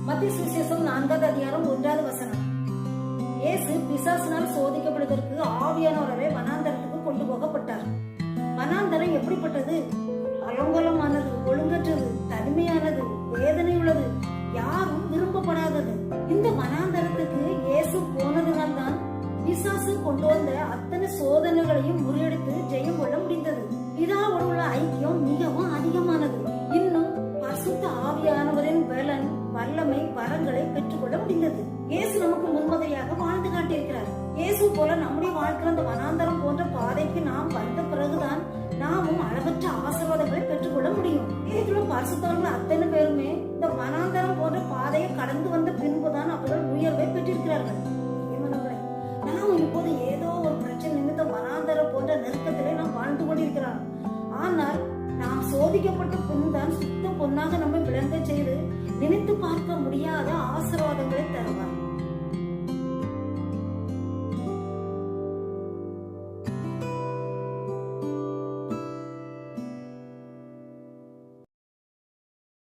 மத்திய சுவிசேஷம் 4வது அதிகாரம் 1வது வசனம். இயேசு பிசாசினால் சோதிக்கப்படுவதற்கு ஆவியானவரே வனாந்தரத்துக்கு கொண்டு போகப்பட்டார். வனாந்தரம் எப்படிப்பட்டது? அலங்கோலமானது, ஒழுங்கற்றது, தனிமையானது, வேதனை உள்ளது, யாரும் விரும்பப்படாதது. இந்த வனாந்தரத்துக்கு இயேசு போனதுனால்தான் பிசாசு கொண்டு வந்த அத்தனை சோதனைகளையும் முறியடித்து ஜெயம் கொள்ள முடிந்தது. பிதாவோடு உள்ள ஐக்கியம் மிகவும் அதிகமானது. இன்னும் பரிசுத்த ஆவியானவரின் பலன், வல்லமை, வரங்களை பெற்றுக்கொள்ள முடிந்தது. இயேசு நமக்கு முன்மாதிரியாக வாழ்ந்து காட்டியிருக்கிறார். இயேசு போல நம்முடைய வாழ்க்கை அந்த வனாந்தரம் போன்ற பாதைக்கு நாம் வந்த பிறகுதான் நாமும் அளவற்ற ஆசீர்வாதங்களை பெற்றுக்கொள்ள முடியும். இதுல பரிசுத்தவர்கள் அத்தனை பேருமே இந்த வனாந்தரம் போன்ற பாதையை கடந்து வந்த பின்புதான் அவர்கள் உயர்வை பெற்றிருக்கிறார்கள். நாம் இப்போது ஏதோ ஒரு பிரச்சனை நிமித்தம் வனாந்தரம் போன்ற நெருக்கத்திலே நாம் வாழ்ந்து கொண்டிருக்கிறோம். ஆனால் நாம் சோதிக்கப்பட்ட பின்தான் சுத்த பொன்னாக நம்மை விளங்க செய்து நினைத்து